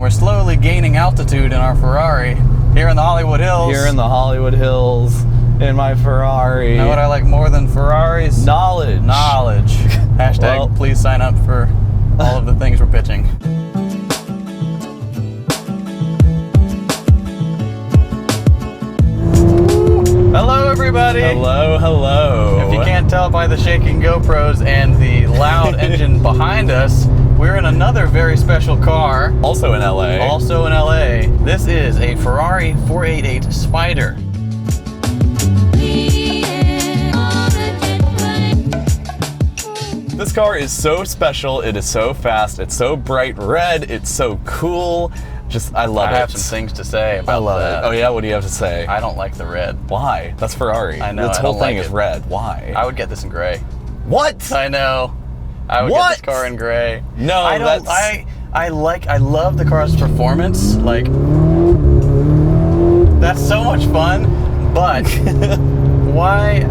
We're slowly gaining altitude in our Ferrari here in the Hollywood Hills. Here in the Hollywood Hills, in my Ferrari. You know what I like more than Ferraris? Knowledge. Knowledge. Hashtag Well, please sign up for all of the things we're pitching. Hello, everybody. Hello, hello. If you can't tell by the shaking GoPros and the loud engine behind us, we're in another very special car. Also in LA. Also in LA. This is a Ferrari 488 Spider. This car is so special, it is so fast, it's so bright red, it's so cool. I love it. I have some things to say about that. Oh yeah, what do you have to say? I don't like the red. Why? That's Ferrari. I know. This I whole don't thing like is it. red. Why? I would get this in gray. What? I know. I would get this car in gray. No, I don't. I love the car's performance. Like, that's so much fun. But why?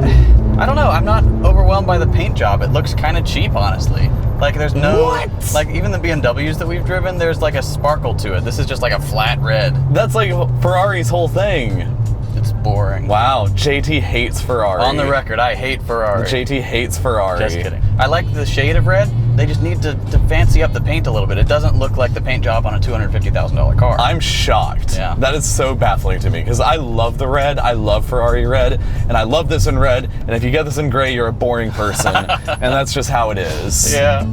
I don't know. I'm not overwhelmed by the paint job. It looks kind of cheap, honestly. Like, there's no... What? Like, even the BMWs that we've driven, there's like a sparkle to it. This is just like a flat red. That's like Ferrari's whole thing. It's boring. Wow, JT hates Ferrari. On the record, I hate Ferrari. JT hates Ferrari. Just kidding. I like the shade of red. They just need to fancy up the paint a little bit. It doesn't look like the paint job on a $250,000 car. I'm shocked. Yeah. That is so baffling to me because I love the red. I love Ferrari red, and I love this in red. And if you get this in gray, you're a boring person, and that's just how it is. Yeah.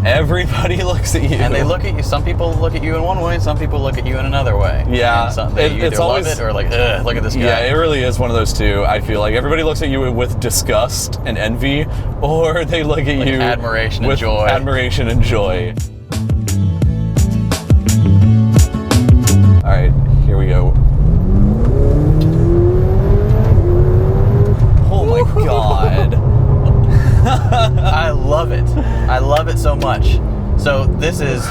Everybody looks at you. And they look at you. Some people look at you in one way, some people look at you in another way. Yeah. And they It's either always- love it or like, ugh, look at this guy. Yeah, it really is one of those two. I feel like everybody looks at you with disgust and envy, or they look at you admiration and with joy. Admiration and joy. All right, here we go. Oh my God. I love it. I love it so much. So this is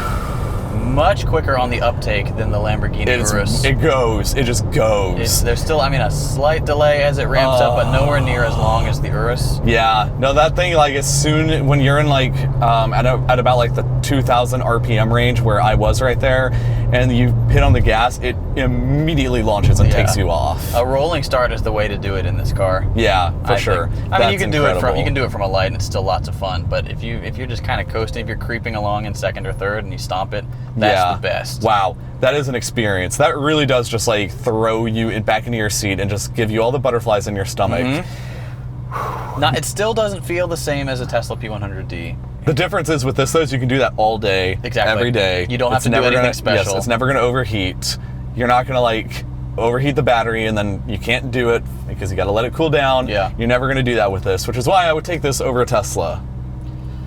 much quicker on the uptake than the Lamborghini Urus. It just goes. There's still, a slight delay as it ramps up, but nowhere near as long as the Urus. Yeah, no, that thing, like, as soon, when you're in, like, at about, like, the 2,000 RPM range where I was right there, and you hit on the gas, it immediately launches and takes you off. A rolling start is the way to do it in this car. Yeah, for sure. I mean, you can do it from a light, and it's still lots of fun. But if you're just kind of coasting, if you're creeping along in second or third, and you stomp it, that's the best. Wow, that is an experience. That really does just like throw you back into your seat and just give you all the butterflies in your stomach. Mm-hmm. Now, it still doesn't feel the same as a Tesla P100D. The difference is with this, though, is you can do that all day, every day. You don't have to do anything special. Yes, it's never going to overheat. You're not going to like overheat the battery and then you can't do it because you got to let it cool down. Yeah. You're never going to do that with this, which is why I would take this over a Tesla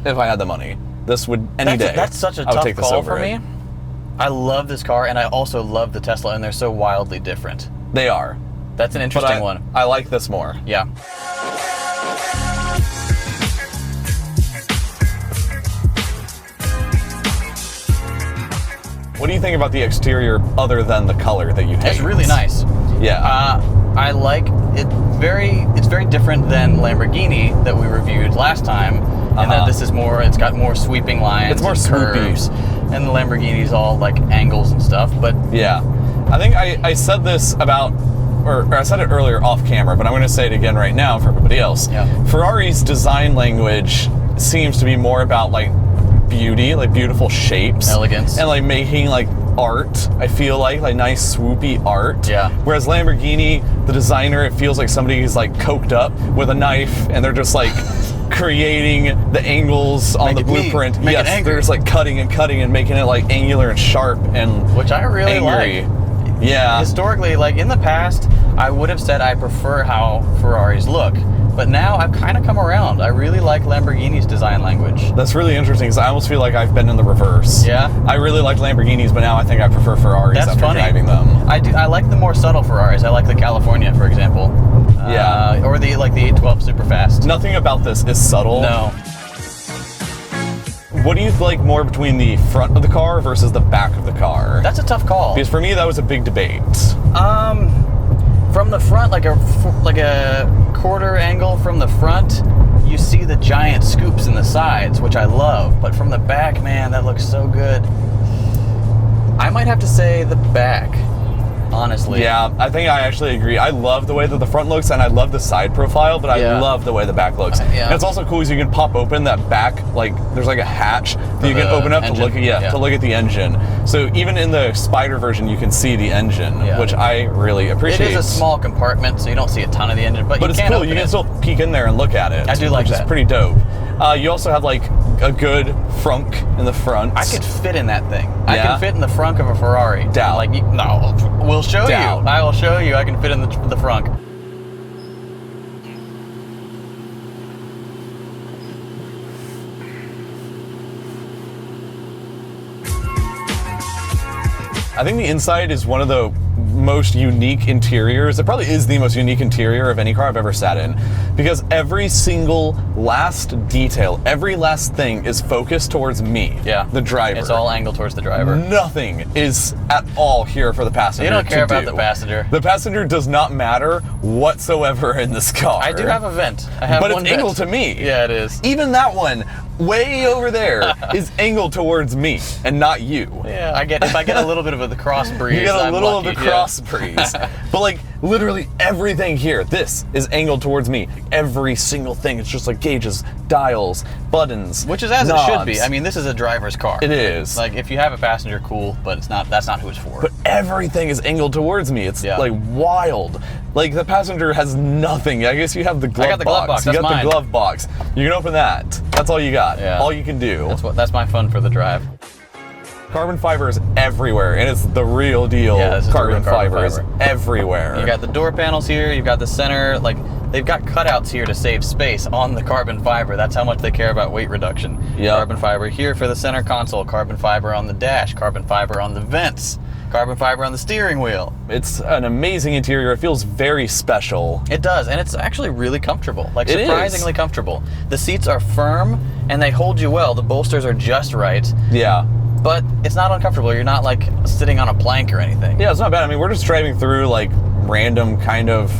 if I had the money. This would any day. That's such a tough call for me. I love this car, and I also love the Tesla, and they're so wildly different. They are. That's an interesting one. I like this more. Yeah. What do you think about the exterior other than the color that you hate? It's really nice. Yeah. I like it. It's very different than Lamborghini that we reviewed last time, and that this is more. It's got more sweeping lines. It's more and curves, and the Lamborghini's all like angles and stuff. But yeah, I think I said this about, or I said it earlier off camera, but I'm going to say it again right now for everybody else. Yeah. Ferrari's design language seems to be more about like beauty, like beautiful shapes, elegance, and like making like art. I feel like nice swoopy art. Yeah. Whereas Lamborghini, the designer, it feels like somebody's like coked up with a knife and they're just like creating the angles on the blueprint. Yes, they're just like cutting and making it like angular and sharp and which I really like. Yeah. Historically, like in the past, I would have said I prefer how Ferraris look. But now I've kind of come around. I really like Lamborghini's design language. That's really interesting because I almost feel like I've been in the reverse. Yeah? I really liked Lamborghinis, but now I think I prefer Ferraris after driving them. I do. I like the more subtle Ferraris. I like the California, for example. Yeah. Or the 812 Superfast. Nothing about this is subtle. No. What do you like more between the front of the car versus the back of the car? That's a tough call. Because for me, that was a big debate. From the front, like a quarter angle from the front, you see the giant scoops in the sides, which I love. But from the back, that looks so good. I might have to say the back, honestly. Yeah, I think I actually agree. I love the way that the front looks, and I love the side profile, but I love the way the back looks. Yeah. And it's also cool is you can pop open that back, like there's like a hatch that you can open up engine. to look at to look at the engine. So even in the Spider version, you can see the engine, which I really appreciate. It is a small compartment, so you don't see a ton of the engine, but it's cool. You can still peek in there and look at it. I do like that. Which is pretty dope. You also have like a good frunk in the front. I could fit in that thing. I can fit in the frunk of a Ferrari. Doubt. Like, no, we'll show you. I will show you. I can fit in the frunk. I think the inside is one of the most unique interiors. It probably is the most unique interior of any car I've ever sat in, because every single last detail, every last thing is focused towards me, the driver. It's all angled towards the driver. Nothing is at all here for the passenger. You don't care about the passenger. The passenger does not matter whatsoever in this car. I do have a vent. I have but one it's angled to me. Yeah, it is. Even that one, way over there, is angled towards me and not you. Yeah, if I get a little bit of the cross breeze, you get a little lucky. of the cross breeze. But like literally everything here, this is angled towards me. Every single thing, it's just like gauges, dials, buttons, which is as knobs. It should be. I mean, this is a driver's car. It is. Like if you have a passenger, cool, but that's not who it's for. But everything is angled towards me. It's like wild. Like the passenger has nothing. I guess you have the glove box. I got the glove box. You That's got mine. the glove box. You can open that. That's all you got. Yeah. All you can do. That's my fun for the drive. Carbon fiber is everywhere, and it's the real deal. Yeah, this is carbon the real carbon fiber is fiber. everywhere. You got the door panels here, you've got the center, like they've got cutouts here to save space on the carbon fiber. That's how much they care about weight reduction. Yep. Carbon fiber here for the center console, carbon fiber on the dash, carbon fiber on the vents, carbon fiber on the steering wheel. It's an amazing interior. It feels very special. It does, and it's actually really comfortable, like surprisingly comfortable. The seats are firm and they hold you well. The bolsters are just right. Yeah. But it's not uncomfortable. You're not like sitting on a plank or anything. Yeah, it's not bad. I mean, we're just driving through like random kind of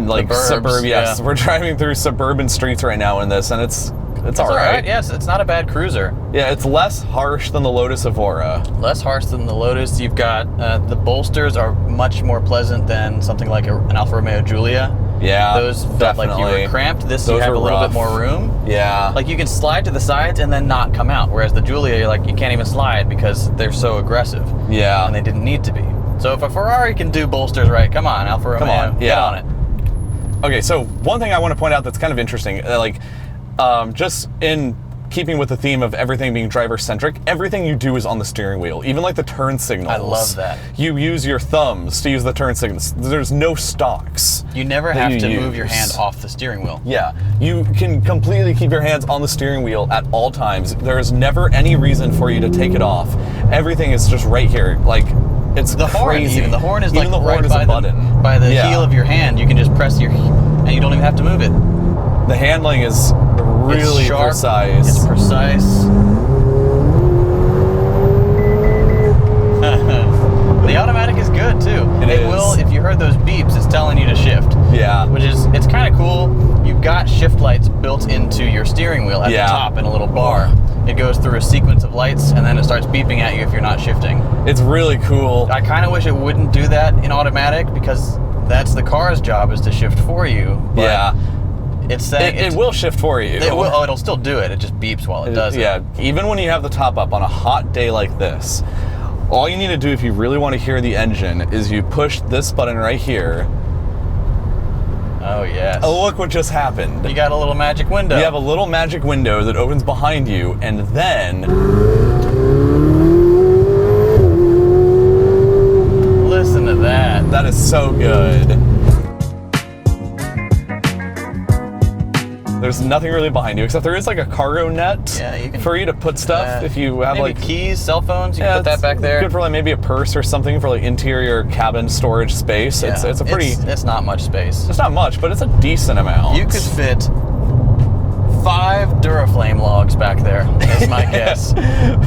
like suburb. Yes, we're driving through suburban streets right now in this, and it's all right. Yes, it's not a bad cruiser. Yeah, it's less harsh than the Lotus Evora. Less harsh than the Lotus. You've got the bolsters are much more pleasant than something like an Alfa Romeo Giulia. Yeah, those felt like you were cramped. Those you have a little bit more room. Yeah, like you can slide to the sides and then not come out. Whereas the Giulia, you can't even slide because they're so aggressive. Yeah, and they didn't need to be. So if a Ferrari can do bolsters right, come on, Alfa Romeo, get on it. Okay, so one thing I want to point out that's kind of interesting, just in keeping with the theme of everything being driver-centric, everything you do is on the steering wheel, even like the turn signals. I love that. You use your thumbs to use the turn signals. There's no stalks. You never have to move your hand off the steering wheel. Yeah, you can completely keep your hands on the steering wheel at all times. There is never any reason for you to take it off. Everything is just right here. Like, it's the crazy. Horn, even the horn is even like the horn right is a button. By the heel of your hand. You can just press and you don't even have to move it. The handling is really sharp, precise. It's precise. The automatic is good too. It will, if you heard those beeps, it's telling you to shift. Yeah. It's kind of cool. You've got shift lights built into your steering wheel at the top in a little bar. It goes through a sequence of lights and then it starts beeping at you if you're not shifting. It's really cool. I kind of wish it wouldn't do that in automatic because that's the car's job is to shift for you. But yeah. It's saying it will shift for you. It will. Oh, it'll still do it. It just beeps while it does it. Yeah. Even when you have the top up on a hot day like this, all you need to do if you really want to hear the engine is you push this button right here. Oh, yes. Oh, look what just happened. You got a little magic window. You have a little magic window that opens behind you, and then... Listen to that. That is so good. There's nothing really behind you, except there is like a cargo net for you to put stuff if you have maybe like keys, cell phones. You can put that back there. Good for like maybe a purse or something for like interior cabin storage space. Yeah. It's a pretty. It's not much space. It's not much, but it's a decent amount. You could fit 5 Duraflame logs back there, is my guess.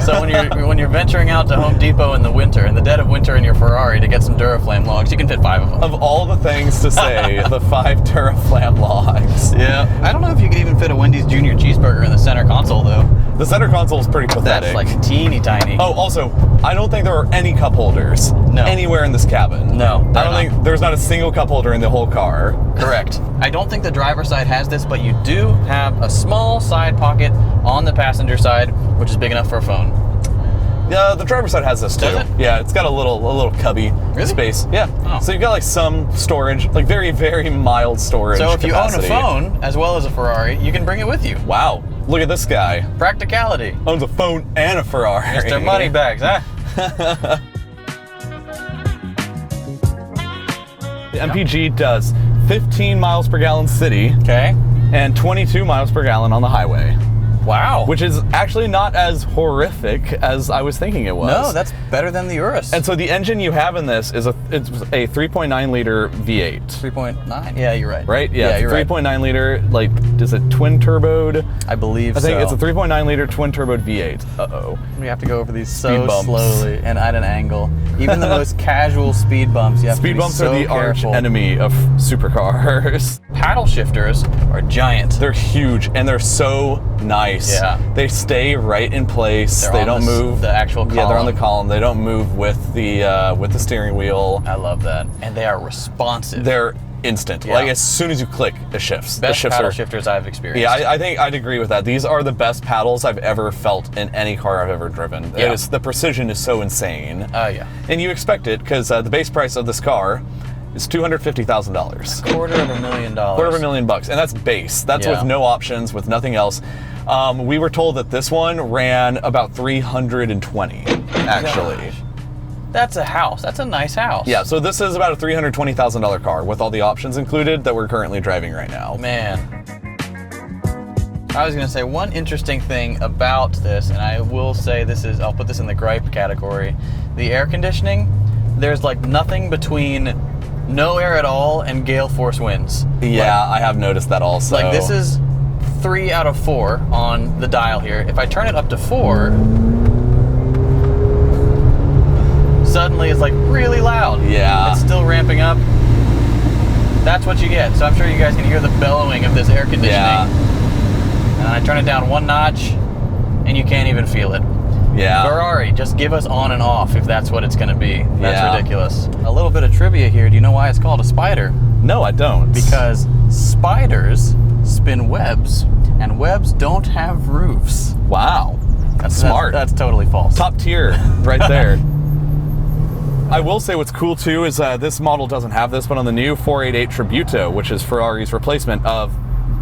So when you're venturing out to Home Depot in the winter, in the dead of winter in your Ferrari to get some Duraflame logs, you can fit 5 of them. Of all the things to say, the 5 Duraflame logs. Yeah. I don't know if you could even fit a Wendy's Junior cheeseburger in the center console though. The center console is pretty pathetic. That's like teeny tiny. Oh, also, I don't think there are any cup holders anywhere in this cabin. No, I don't think there's not a single cup holder in the whole car. Correct. I don't think the driver's side has this, but you do have a small side pocket on the passenger side, which is big enough for a phone. Yeah, the driver's side has this too. Does it? Yeah, it's got a little cubby space. Yeah. Oh. So you've got like some storage, like very, very mild storage. So if capacity. you own a phone as well as a Ferrari, you can bring it with you. Wow. Look at this guy. Practicality. Owns a phone and a Ferrari. Mr. Moneybags, huh? The MPG does 15 miles per gallon city. Okay. And 22 miles per gallon on the highway. Wow. Which is actually not as horrific as I was thinking it was. No, that's better than the Urus. And so the engine you have in this is it's a 3.9 liter V8. 3.9? Yeah, you're right. Right? Yeah, you're 3.9 liter, like, is it twin turboed? I believe so. I think it's a 3.9 liter twin turboed V8. Uh-oh. We have to go over these Speed so bumps. slowly and at an angle. Even the most casual speed bumps, you have to be Speed bumps so are the arch careful. enemy of supercars. Paddle shifters are giant. They're huge and they're so nice. Yeah. They stay right in place. They're they on don't move. The actual column. Yeah, they're on the column. They don't move with the steering wheel. I love that. And they are responsive. They're instant. Yeah. Like as soon as you click, it shifts. Best the shifts paddle shifters I've experienced. Yeah, I think I'd agree with that. These are the best paddles I've ever felt in any car I've ever driven. Yeah. The precision is so insane. Yeah. And you expect it because the base price of this car is $250,000. $250,000. $250,000, and that's base. That's Yeah. with no options, with nothing else. We were told that this one ran about 320, actually. Gosh. That's a house. That's a nice house. Yeah, so this is about a $320,000 car with all the options included that we're currently driving right now. Man. I was going to say one interesting thing about this, and I will say I'll put this in the gripe category. The air conditioning, there's like nothing between no air at all and gale force winds. Yeah, I have noticed that also. Like this is 3 out of 4 on the dial here. If I turn it up to 4, suddenly it's like really loud. Yeah. It's still ramping up. That's what you get. So I'm sure you guys can hear the bellowing of this air conditioning. Yeah. And I turn it down 1 notch and you can't even feel it. Yeah. Ferrari, just give us on and off if that's what it's going to be. That's Yeah. ridiculous. A little bit of trivia here. Do you know why it's called a spider? No, I don't. Because spiders spin webs, and webs don't have roofs. Wow. That's smart. That's totally false. Top tier right there. I will say what's cool too is this model doesn't have this, but on the new 488 Tributo, which is Ferrari's replacement of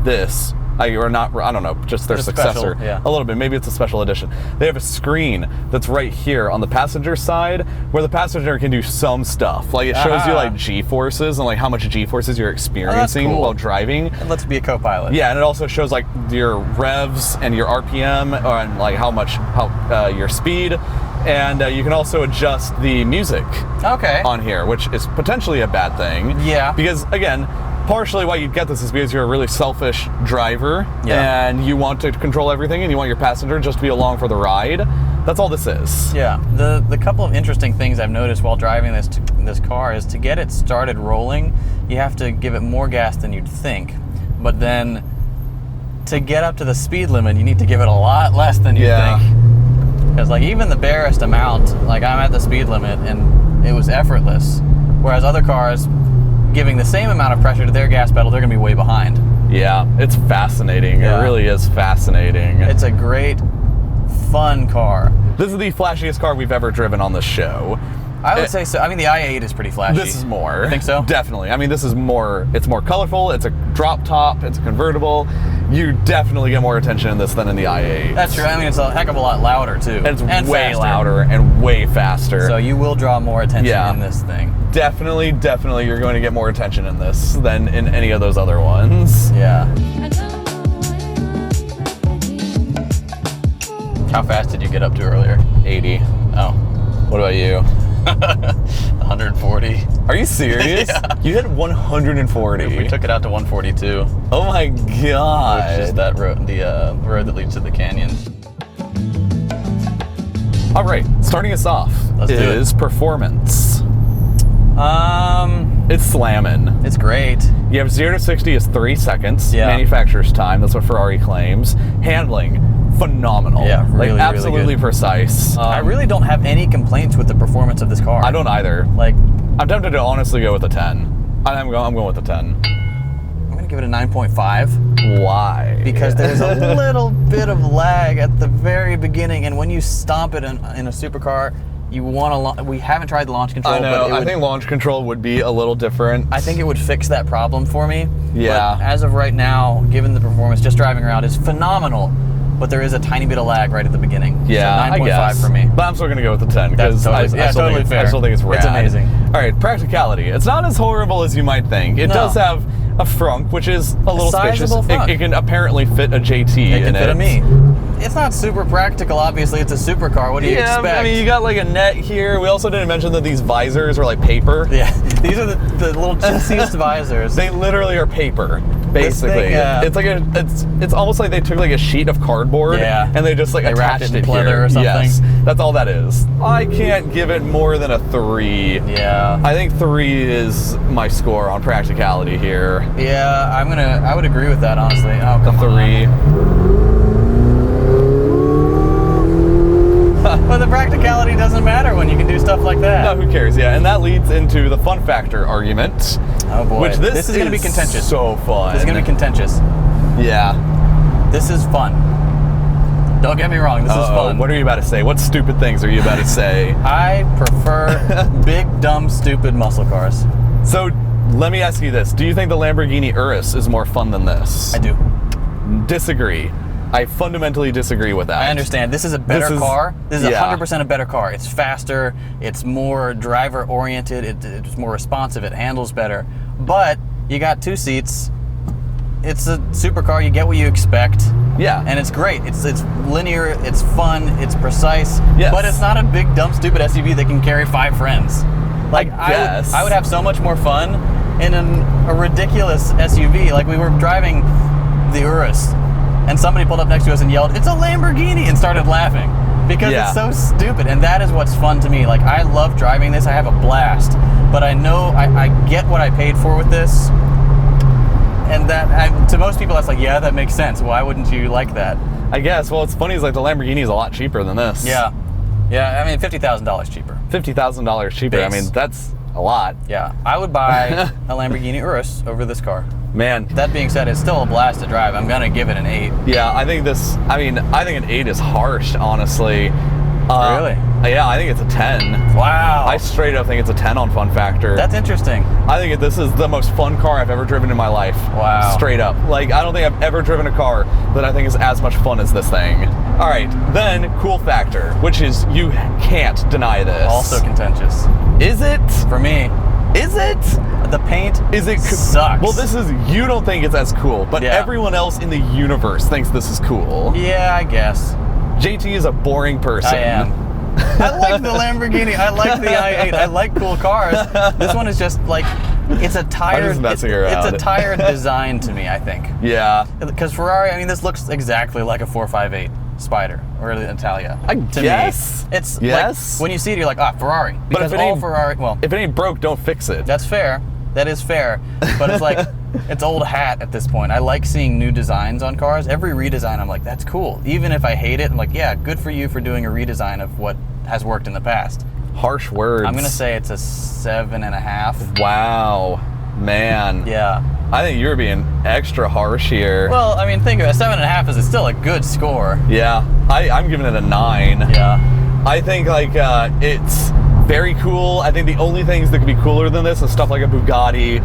this, or not, I don't know, just their It's a successor. special, yeah. A little bit, maybe it's a special edition. They have a screen that's right here on the passenger side where the passenger can do some stuff. Like it shows you like G-forces and like how much G-forces you're experiencing cool. while driving. And let's be a co-pilot. Yeah, and it also shows like your revs and your RPM and like how your speed. And you can also adjust the music on here, which is potentially a bad thing. Yeah. Because again, partially why you'd get this is because you're a really selfish driver and you want to control everything and you want your passenger just to be along for the ride. That's all this is. Yeah. The couple of interesting things I've noticed while driving this car is to get it started rolling, you have to give it more gas than you'd think. But then to get up to the speed limit, you need to give it a lot less than you think. Because like even the barest amount, like I'm at the speed limit and it was effortless. Whereas other cars, giving the same amount of pressure to their gas pedal, they're going to be way behind. Yeah, it's fascinating. Yeah. It really is fascinating. It's a great, fun car. This is the flashiest car we've ever driven on the show. I would say so. I mean, the i8 is pretty flashy. This is more. You think so? Definitely. I mean, this is more, it's more colorful, it's a drop top, it's a convertible. You definitely get more attention in this than in the i8. That's true. I mean, it's a heck of a lot louder, too. And it's way faster. louder and way faster. So you will draw more attention Yeah. in this thing. Definitely, you're going to get more attention in this than in any of those other ones. Yeah. How fast did you get up to earlier? 80. Oh. What about you? 140. Are you serious? Yeah. You hit 140. We took it out to 142. Oh my god. Which is that road, the road that leads to the canyon. All right, starting us off Let's do is performance. It's slamming. It's great. You have 0 to 60 is 3 seconds. Yeah. Manufacturer's time. That's what Ferrari claims. Handling, phenomenal. Yeah, really, like absolutely really good. Precise. I really don't have any complaints with the performance of this car. I don't either. Like, I'm tempted to honestly go with a 10. I'm going with a 10. I'm gonna give it a 9.5. Why? Because there's a little bit of lag at the very beginning, and when you stomp it in a supercar, you want to. We haven't tried the launch control. I know. But I think launch control would be a little different. I think it would fix that problem for me. Yeah. But as of right now, given the performance, just driving around is phenomenal. But there is a tiny bit of lag right at the beginning. Yeah, so 9.5 I guess. for me. But I'm still going to go with the 10 because Totally fair. I still think it's rad. It's amazing. All right, practicality. It's not as horrible as you might think. It does have a frunk, which is a little spacious. It can apparently fit a JT in it. It can fit a me. It's not super practical, obviously. It's a supercar. What do you expect? I mean, you got like a net here. We also didn't mention that these visors are like paper. Yeah, these are the little chintziest visors. They literally are paper, basically. Thing, it's like it's almost like they took like a sheet of cardboard and they just like attached it pleather here. Or something. Yes, that's all that is. I can't give it more than a 3. Yeah. I think 3 is my score on practicality here. Yeah, I would agree with that, honestly. Oh, come on. 3. But the practicality doesn't matter when you can do stuff like that. No, who cares? Yeah, and that leads into the fun factor argument. Oh boy. Which this is going to be contentious. So fun. This is going to be contentious. Yeah. This is fun. Don't get me wrong, this is fun. What are you about to say? What stupid things are you about to say? I prefer big, dumb, stupid muscle cars. So, let me ask you this. Do you think the Lamborghini Urus is more fun than this? I do. Disagree. I fundamentally disagree with that. I understand. This is a better car. This is 100% a better car. It's faster. It's more driver-oriented. It's more responsive. It handles better. But you got 2 seats. It's a supercar. You get what you expect. Yeah. And it's great. It's linear. It's fun. It's precise. Yes. But it's not a big, dumb, stupid SUV that can carry 5 friends. Like, I would have so much more fun in a ridiculous SUV. Like, we were driving the Urus, and somebody pulled up next to us and yelled, "It's a Lamborghini," and started laughing because it's so stupid. And that is what's fun to me. Like, I love driving this. I have a blast. But I know I get what I paid for with this. And that, to most people, that's like, yeah, that makes sense. Why wouldn't you like that? I guess. Well, it's funny is like the Lamborghini is a lot cheaper than this. Yeah. Yeah, I mean, $50,000 cheaper. $50,000 cheaper. Base. I mean, that's a lot. Yeah. I would buy a Lamborghini Urus over this car. Man. That being said, it's still a blast to drive. I'm going to give it an 8. Yeah, I think an 8 is harsh, honestly. Really? Yeah, I think it's a 10. Wow. I straight up think it's a 10 on fun factor. That's interesting. I think this is the most fun car I've ever driven in my life. Wow. Straight up. Like, I don't think I've ever driven a car that I think is as much fun as this thing. All right, then cool factor, which is you can't deny this. Also contentious. Is it? For me. Is it? The paint sucks. Well, you don't think it's as cool, but everyone else in the universe thinks this is cool. Yeah, I guess. JT is a boring person. I am. I like the Lamborghini. I like the i8. I like cool cars. This one is just like, it's a tired. I'm just messing around. It's a tired design to me, I think. Yeah. Because Ferrari, I mean, this looks exactly like a 458 Spider or the Italia. To me, it's like, when you see it, you're like, Ferrari. Because but if Ferrari, well, if it ain't broke, don't fix it. That's fair. That is fair. But it's like, it's old hat at this point. I like seeing new designs on cars. Every redesign, I'm like, that's cool. Even if I hate it, I'm like, yeah, good for you for doing a redesign of what has worked in the past. Harsh words. I'm going to say it's a 7.5. Wow. Man. Yeah. I think you're being extra harsh here. Well, I mean, think of it. 7.5 is still a good score. Yeah. I'm giving it a 9. Yeah. I think, like, it's very cool. I think the only things that could be cooler than this is stuff like a Bugatti,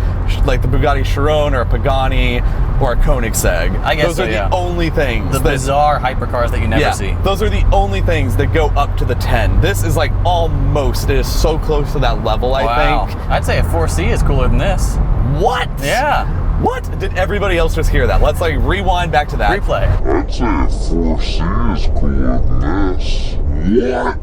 like the Bugatti Chiron or a Pagani or a Koenigsegg. I guess those are the only things. The bizarre hypercars that you never see. Those are the only things that go up to the 10. This is like almost, it is so close to that level, I think. I'd say a 4C is cooler than this. What? Yeah. What? Did everybody else just hear that? Let's like rewind back to that. Replay. I'd say a 4C is cooler than this. What? Yeah.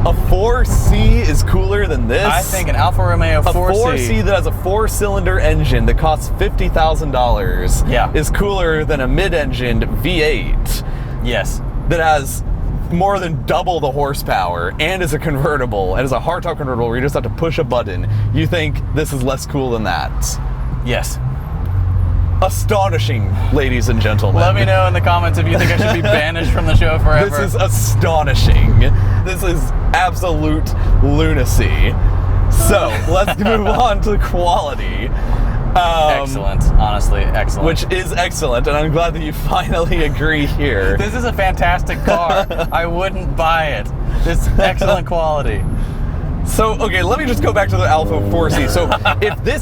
A 4C is cooler than this? I think an Alfa Romeo 4C. A 4C that has a 4-cylinder engine that costs $50,000 is cooler than a mid-engined V8. Yes. That has more than double the horsepower and is a convertible and is a hardtop convertible where you just have to push a button. You think this is less cool than that? Yes. Astonishing, ladies and gentlemen. Let me know in the comments if you think I should be banished from the show forever. This is astonishing. This is absolute lunacy. So, let's move on to quality. Excellent, honestly, excellent. Which is excellent, and I'm glad that you finally agree here. This is a fantastic car. I wouldn't buy it. It's excellent quality. So, okay, let me just go back to the Alpha 4C. So,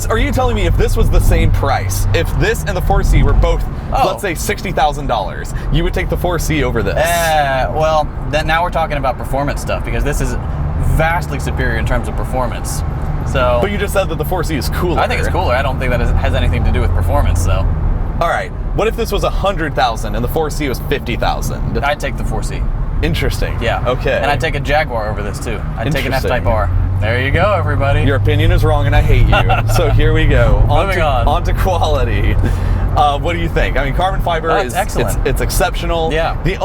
are you telling me if this was the same price, if this and the 4C were both, let's say $60,000, you would take the 4C over this? Well, then now we're talking about performance stuff, because this is vastly superior in terms of performance. So, but you just said that the 4C is cooler. I think it's cooler. I don't think that has anything to do with performance, though. All right, what if this was $100,000 and the 4C was $50,000? I'd take the 4C. Interesting. Yeah. Okay. And I'd take a Jaguar over this too. I'd take an F-Type R. There you go, everybody. Your opinion is wrong, and I hate you. So here we go. Moving on. On to quality. What do you think? I mean, carbon fiber is excellent. It's exceptional. Yeah. The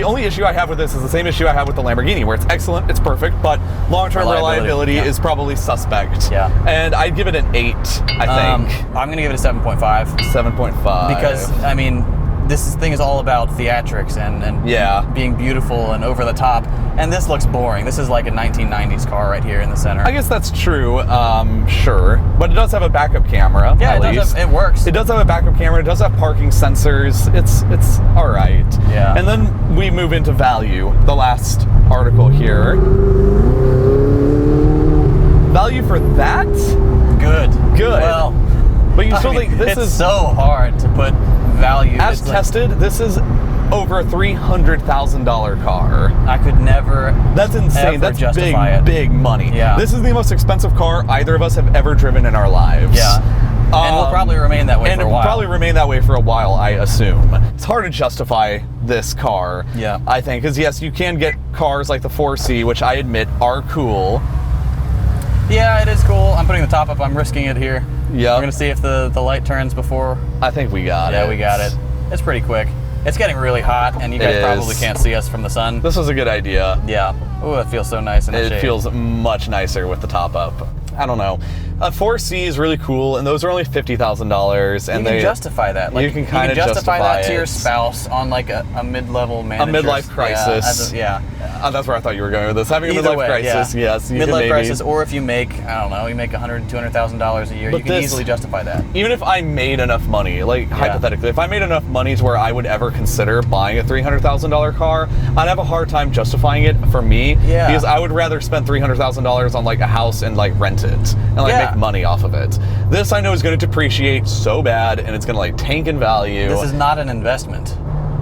only issue I have with this is the same issue I have with the Lamborghini, where it's excellent, it's perfect, but long-term reliability is probably suspect. Yeah. And I'd give it an 8. I think. I'm gonna give it a 7.5. 7.5. Because I mean, this thing is all about theatrics and being beautiful and over the top, and this looks boring. This is like a 1990s car right here in the center. I guess that's true, sure, but it does have a backup camera. Yeah, it works. It does have a backup camera. It does have parking sensors. It's all right. Yeah. And then we move into value. The last article here. Value for that? Good. Well, but you still think this is so hard to put value. As tested, this is over a $300,000 car. I could never. That's insane. That's big money. Yeah. This is the most expensive car either of us have ever driven in our lives. Yeah. And will probably remain that way for a while. And it will probably remain that way for a while, I assume. It's hard to justify this car. Yeah. I think, because yes, you can get cars like the 4C, which I admit are cool. Yeah, it is cool. I'm putting the top up. I'm risking it here. Yeah. We're gonna see if the light turns before. I think we got it. Yeah, we got it. It's pretty quick. It's getting really hot, and you guys probably can't see us from the sun. This was a good idea. Yeah. Oh, it feels so nice in the shade. It feels much nicer with the top up. I don't know. A 4C is really cool, and those are only $50,000. And you can justify that. Like, you can kind of justify that to your spouse on like a mid-level manager. A midlife crisis. Yeah. That's where I thought you were going with this. Having a midlife crisis, yes. Midlife crisis, or if you make, I don't know, you make $100,000, $200,000 a year, you can easily justify that. Even if I made enough money, like hypothetically, if I made enough money to where I would ever consider buying a $300,000 car, I'd have a hard time justifying it for me. Yeah. Because I would rather spend $300,000 on like a house and like rent it and like make money off of it. This I know is going to depreciate so bad, and it's going to like tank in value. This is not an investment.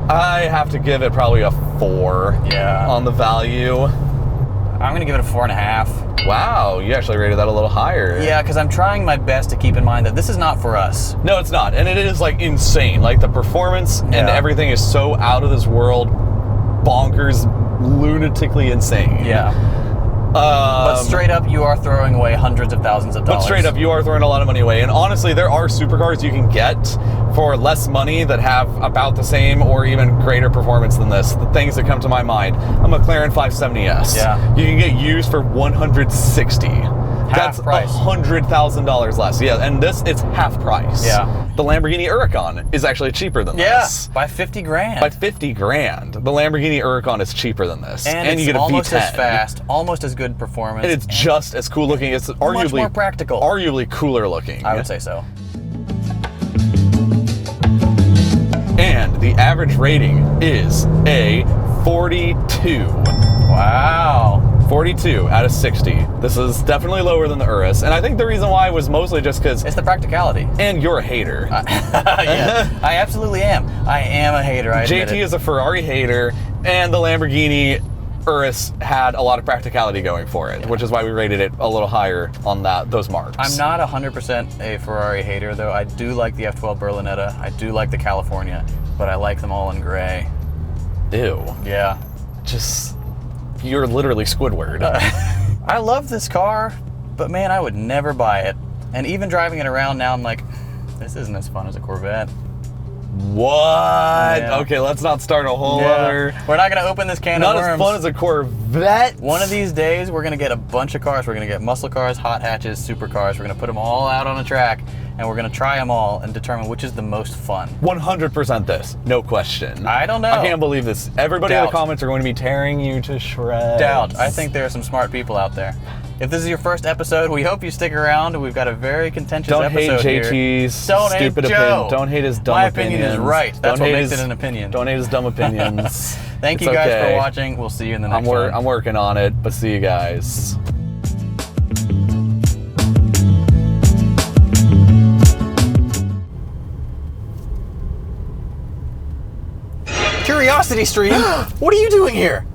I have to give it probably a 4 on the value. I'm going to give it a 4.5. Wow, you actually rated that a little higher. Yeah, because I'm trying my best to keep in mind that this is not for us. No, it's not. And it is like insane. Like the performance and everything is so out of this world, bonkers, lunatically insane. Yeah. But straight up, you are throwing away hundreds of thousands of dollars. But straight up, you are throwing a lot of money away. And honestly, there are supercars you can get for less money that have about the same or even greater performance than this. The things that come to my mind, a McLaren 570S. Yeah. You can get used for $160,000. That's price. $100,000 less. Yeah, and this, it's half price. Yeah. The Lamborghini Huracan is actually cheaper than this. Yeah, by 50 grand. By 50 grand. The Lamborghini Huracan is cheaper than this. And you get a almost V10. as fast, almost as good performance. And it's just as cool looking. It's arguably much more practical. Arguably cooler looking. I would say so. And the average rating is a 42. Wow. 42 out of 60. This is definitely lower than the Urus, and I think the reason why was mostly just because it's the practicality. And you're a hater. Yeah, I absolutely am. I am a hater. I admit JT it. is a Ferrari hater, and the Lamborghini Urus had a lot of practicality going for it, which is why we rated it a little higher on those marks. I'm not 100% a Ferrari hater, though. I do like the F12 Berlinetta. I do like the California, but I like them all in gray. Ew. Yeah. You're literally Squidward. I love this car, but man, I would never buy it. And even driving it around now, I'm like, this isn't as fun as a Corvette. What? Yeah. Okay, let's not start a whole other... We're not going to open this can of worms. Not as fun as a Corvette. bet. One of these days, we're going to get a bunch of cars. We're going to get muscle cars, hot hatches, supercars. We're going to put them all out on a track, and we're going to try them all and determine which is the most fun. 100% this. No question. I don't know. I can't believe this. Everybody in the comments are going to be tearing you to shreds. Doubt. I think there are some smart people out there. If this is your first episode, we hope you stick around. We've got a very contentious episode here. Don't hate JT's stupid stupid opinion. Don't hate his dumb opinions. My opinion is right. That's what makes it an opinion. Don't hate his dumb opinions. Thank you guys for watching. We'll see you in the next one. I'm working on it, but see you guys. CuriosityStream? What are you doing here?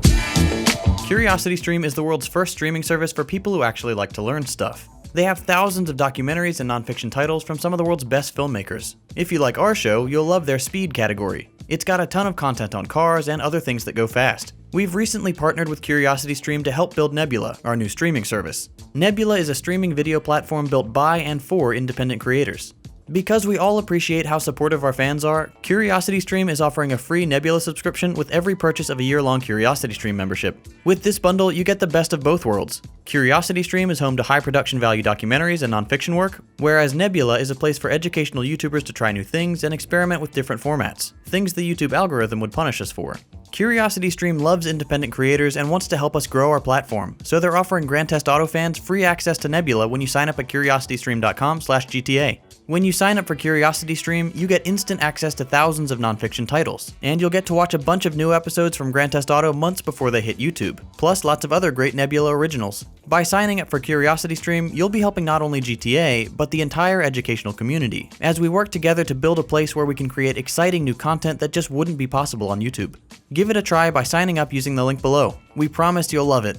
CuriosityStream is the world's first streaming service for people who actually like to learn stuff. They have thousands of documentaries and nonfiction titles from some of the world's best filmmakers. If you like our show, you'll love their speed category. It's got a ton of content on cars and other things that go fast. We've recently partnered with CuriosityStream to help build Nebula, our new streaming service. Nebula is a streaming video platform built by and for independent creators. Because we all appreciate how supportive our fans are, CuriosityStream is offering a free Nebula subscription with every purchase of a year-long CuriosityStream membership. With this bundle, you get the best of both worlds. CuriosityStream is home to high production value documentaries and nonfiction work, whereas Nebula is a place for educational YouTubers to try new things and experiment with different formats, things the YouTube algorithm would punish us for. CuriosityStream loves independent creators and wants to help us grow our platform, so they're offering Grand Theft Auto fans free access to Nebula when you sign up at curiositystream.com/GTA. When you sign up for CuriosityStream, you get instant access to thousands of nonfiction titles, and you'll get to watch a bunch of new episodes from Grand Theft Auto months before they hit YouTube, plus lots of other great Nebula originals. By signing up for CuriosityStream, you'll be helping not only GTA, but the entire educational community, as we work together to build a place where we can create exciting new content that just wouldn't be possible on YouTube. Give it a try by signing up using the link below. We promise you'll love it.